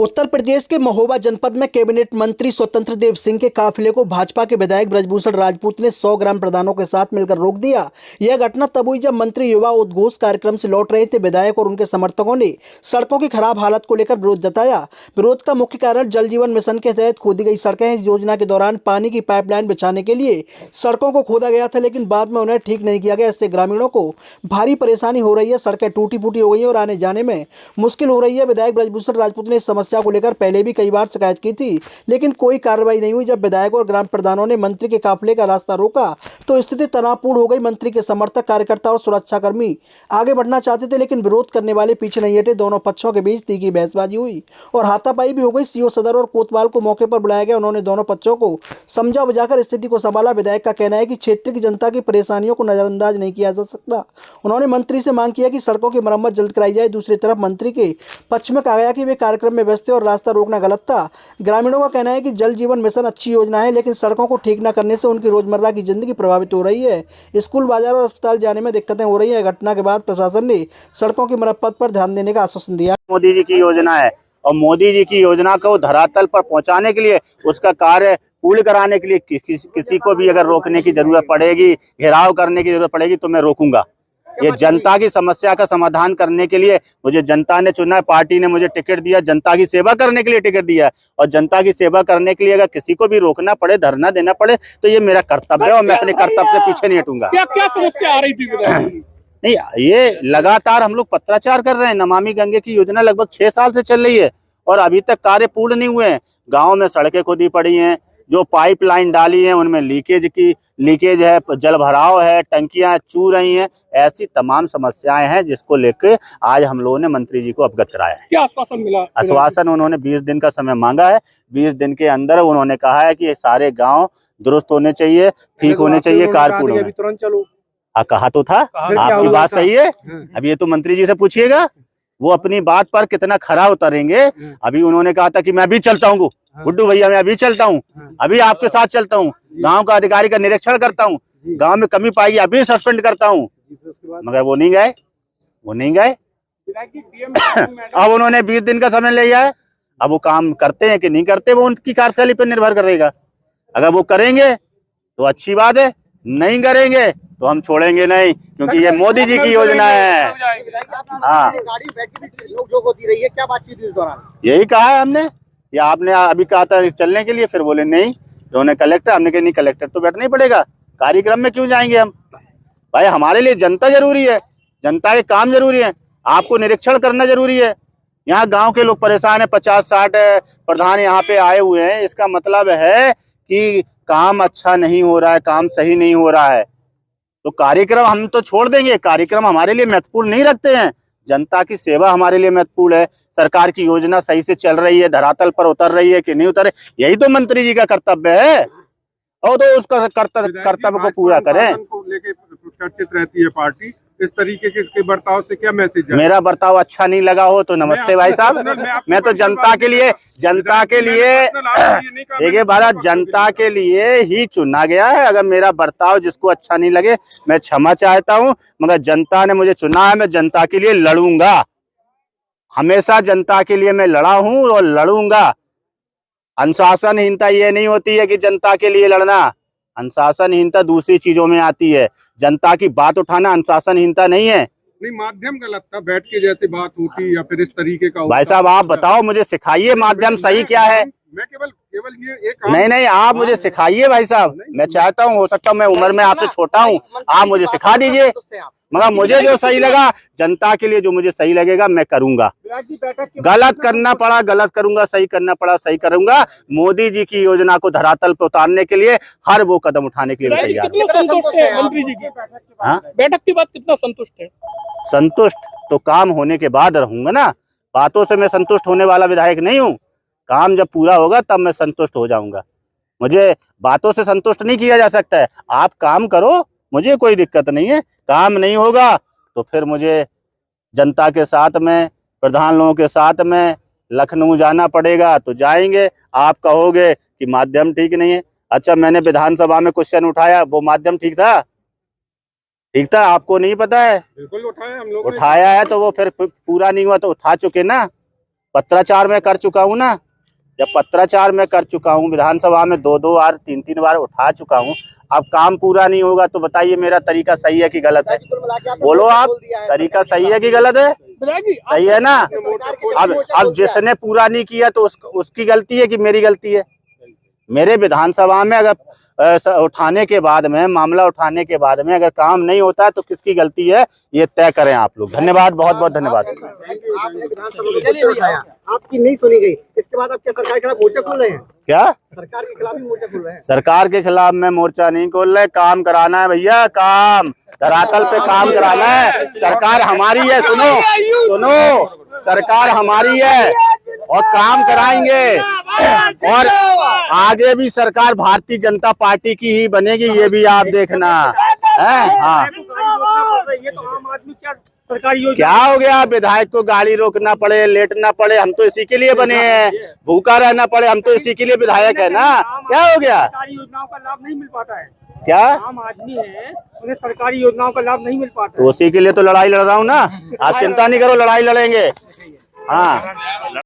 उत्तर प्रदेश के महोबा जनपद में कैबिनेट मंत्री स्वतंत्र देव सिंह के काफिले को भाजपा के विधायक ब्रजभूषण राजपूत ने 100 ग्राम प्रधानों के साथ मिलकर रोक दिया। यह घटना तब हुई जब मंत्री युवा उद्घोष कार्यक्रम से लौट रहे थे। विधायक और उनके समर्थकों ने सड़कों की खराब हालत को लेकर विरोध जताया। विरोध का मुख्य कारण जल जीवन मिशन के तहत खोदी गई सड़कें हैं। इस योजना के दौरान पानी की पाइपलाइन बिछाने के लिए सड़कों को खोदा गया था, लेकिन बाद में उन्हें ठीक नहीं किया गया। इससे ग्रामीणों को भारी परेशानी हो रही है। सड़कें टूटी फूटी हो गई है और आने जाने में मुश्किल हो रही है। विधायक ब्रजभूषण राजपूत ने इस समस्या को लेकर पहले भी कई बार शिकायत की थी, लेकिन कोई कार्रवाई नहीं हुई। जब विधायक और ग्राम प्रधानों ने मंत्री के काफिले का रास्ता रोका तो स्थिति तनावपूर्ण हो गई। मंत्री के समर्थक, कार्यकर्ता और सुरक्षाकर्मी आगे बढ़ना चाहते थे, लेकिन विरोध करने वाले पीछे नहीं हटे। दोनों पक्षों के बीच तीखी बहसबाजी हुई और हाथापाई भी हो गई। सीओ सदर और कोतवाल को मौके पर बुलाया गया। उन्होंने दोनों पक्षों को समझा बुझाकर स्थिति को संभाला। विधायक का कहना है कि क्षेत्र की जनता की परेशानियों को नजरअंदाज नहीं किया जा सकता। उन्होंने मंत्री से मांग किया कि सड़कों की मरम्मत जल्द कराई जाए। दूसरी तरफ मंत्री के पक्ष में कहा गया कि वे कार्यक्रम में व्यस्त थे और रास्ता रोकना गलत था। ग्रामीणों का कहना है कि जल जीवन मिशन अच्छी योजना है, लेकिन सड़कों को ठीक न करने से उनकी रोजमर्रा की जिंदगी प्रभावित हो रही है। स्कूल, बाजार और अस्पताल जाने में दिक्कतें हो रही है। घटना के बाद प्रशासन ने सड़कों की मरम्मत पर ध्यान देने का आश्वासन दिया। मोदी जी की योजना है और मोदी जी की योजना को धरातल पर पहुंचाने के लिए, उसका कार्य पूर्ण कराने के लिए किसी को भी अगर रोकने की जरूरत पड़ेगी, घेराव करने की जरूरत पड़ेगी तो मैं रोकूंगा। ये जनता की समस्या का समाधान करने के लिए मुझे जनता ने चुना है, पार्टी ने मुझे टिकट दिया, जनता की सेवा करने के लिए टिकट दिया है। और जनता की सेवा करने के लिए अगर किसी को भी रोकना पड़े, धरना देना पड़े, तो ये मेरा कर्तव्य है और मैं अपने कर्तव्य से पीछे नहीं हटूंगा। क्या समस्या आ रही थी? नहीं, ये लगातार हम लोग पत्राचार कर रहे हैं। नमामि गंगे की योजना लगभग 6 साल से चल रही है और अभी तक कार्य पूर्ण नहीं हुए हैं। गाँव में सड़कें खुदी पड़ी हैं, जो पाइपलाइन डाली है उनमें लीकेज है, जल भराव है, टंकियां चू रही हैं। ऐसी तमाम समस्याएं हैं जिसको लेकर आज हम लोगों ने मंत्री जी को अवगत कराया है। क्या आश्वासन मिला? आश्वासन उन्होंने 20 दिन का समय मांगा है। 20 दिन के अंदर उन्होंने कहा है कि ये सारे गांव दुरुस्त होने चाहिए, ठीक होने चाहिए, कारपूर्ण होने। तुरंत चलो। कहा तो था, आपकी बात सही है। अब ये तो मंत्री जी से पूछिएगा, वो अपनी बात पर कितना खरा उतरेंगे। अभी उन्होंने कहा था कि मैं अभी चलता हूँ गुड्डू भैया, मैं अभी चलता हूँ, अभी आपके साथ चलता हूँ, गांव का अधिकारी का निरीक्षण करता हूँ, गांव में कमी पाएगी अभी सस्पेंड करता हूँ। मगर वो नहीं गए। अब उन्होंने 20 दिन का समय लिया है। अब वो काम करते हैं कि नहीं करते, वो उनकी कार्यशैली पर निर्भर करेगा। अगर वो करेंगे तो अच्छी बात है, नहीं करेंगे तो हम छोड़ेंगे नहीं, क्योंकि ये मोदी जी की योजना है। हाँ, क्या बातचीत इस दौरान यही कहा है हमने। या आपने अभी कहा था चलने के लिए, फिर बोले नहीं, उन्होंने कलेक्टर, हमने कहा नहीं, कलेक्टर तो बैठना ही पड़ेगा, कार्यक्रम में क्यों जाएंगे हम? भाई हमारे लिए जनता जरूरी है, जनता के काम जरूरी है, आपको निरीक्षण करना जरूरी है। यहाँ गांव के लोग परेशान है, 50-60 प्रधान यहाँ पे आए हुए हैं। इसका मतलब है कि काम अच्छा नहीं हो रहा है, काम सही नहीं हो रहा है। तो कार्यक्रम हम तो छोड़ देंगे, कार्यक्रम हमारे लिए महत्वपूर्ण नहीं रखते हैं। जनता की सेवा हमारे लिए महत्वपूर्ण है। सरकार की योजना सही से चल रही है, धरातल पर उतर रही है कि नहीं उतर, यही तो मंत्री जी का कर्तव्य है। और तो उसका कर्तव्य को पूरा करें। लेके चर्चित रहती है पार्टी, इस तरीके के बर्ताव से क्या मैसेज है? मेरा बर्ताव अच्छा नहीं लगा हो तो नमस्ते भाई साहब, मैं तो जनता के लिए देखिए भारत जनता के लिए ही चुना गया है। अगर मेरा बर्ताव जिसको अच्छा नहीं लगे, मैं क्षमा चाहता हूं, मगर जनता ने मुझे चुना है, मैं जनता के लिए लड़ूंगा। हमेशा जनता के लिए मैं लड़ा हूं और लड़ूंगा। अनुशासनहीनता ये नहीं होती है कि जनता के लिए लड़ना, अनुशासनहीनता दूसरी चीजों में आती है। जनता की बात उठाना अनुशासनहीनता नहीं है। नहीं, माध्यम गलत था, बैठ के जैसे बात होती या फिर इस तरीके का। भाई साहब आप बताओ, मुझे सिखाइए माध्यम सही क्या है। मैं केवल ये एक नहीं, आप मुझे सिखाइए भाई साहब। मैं चाहता हूँ, हो सकता है मैं उम्र में आपसे छोटा हूँ, आप मुझे सिखा दीजिए। मगर मुझे जो सही लगा, जनता के लिए जो मुझे सही लगेगा मैं करूंगा। गलत करना पड़ा गलत करूंगा, सही करना पड़ा सही करूंगा। मोदी जी की योजना को धरातल पर उतारने के लिए हर वो कदम उठाने के लिए तैयार। संतुष्ट है मंत्री जी की बैठक के बाद? कितना संतुष्ट है? संतुष्ट तो काम होने के बाद रहूंगा ना, बातों से मैं संतुष्ट होने वाला विधायक नहीं हूँ। काम जब पूरा होगा तब मैं संतुष्ट हो जाऊंगा। मुझे बातों से संतुष्ट नहीं किया जा सकता है। आप काम करो, मुझे कोई दिक्कत नहीं है। काम नहीं होगा तो फिर मुझे जनता के साथ में, प्रधान लोगों के साथ में लखनऊ जाना पड़ेगा तो जाएंगे। आप कहोगे कि माध्यम ठीक नहीं है। अच्छा, मैंने विधानसभा में क्वेश्चन उठाया, वो माध्यम ठीक था? आपको नहीं पता है? बिल्कुल उठाया हम लोग, उठाया है तो वो फिर पूरा नहीं हुआ तो उठा चुके ना। पत्राचार मैं कर चुका हूँ ना, जब पत्राचार मैं कर चुका हूँ, विधानसभा में 2-2 बार 3-3 बार उठा चुका हूँ, अब काम पूरा नहीं होगा तो बताइए मेरा तरीका सही है कि गलत है? बोलो आप, तरीका सही है कि गलत है? सही है ना? अब जिसने पूरा नहीं किया तो उसकी गलती है कि मेरी गलती है? मेरे विधानसभा में अगर उठाने के बाद में, मामला उठाने के बाद में अगर काम नहीं होता है तो किसकी गलती है, ये तय करें आप लोग। धन्यवाद, बहुत बहुत धन्यवाद। आपने विधानसभा में मुद्दा उठाया, आपकी नहीं सुनी गई, इसके बाद आप क्या सरकार के खिलाफ मोर्चा खोल रहे हैं? क्या सरकार के खिलाफ ही मोर्चा खोल रहे हैं? सरकार के खिलाफ मैं मोर्चा नहीं खोल रहे, काम कराना है भैया, काम धरातल पे काम कराना है। सरकार हमारी है, सुनो, सरकार हमारी है और काम कराएंगे, और आगे भी सरकार भारतीय जनता पार्टी की ही बनेगी, ये भी आप देखना है। हाँ, क्या हो गया, विधायक को गाड़ी रोकना पड़े, लेटना पड़े, हम तो इसी के लिए बने हैं, भूखा रहना पड़े, हम तो इसी के लिए विधायक है ना। क्या हो गया? सरकारी योजनाओं का लाभ नहीं मिल पाता है, क्या आम आदमी है उन्हें सरकारी योजनाओं का लाभ नहीं मिल पाता तो उसी के लिए तो लड़ाई लड़ रहा हूँ ना। आप चिंता नहीं करो, लड़ाई लड़ेंगे। हाँ।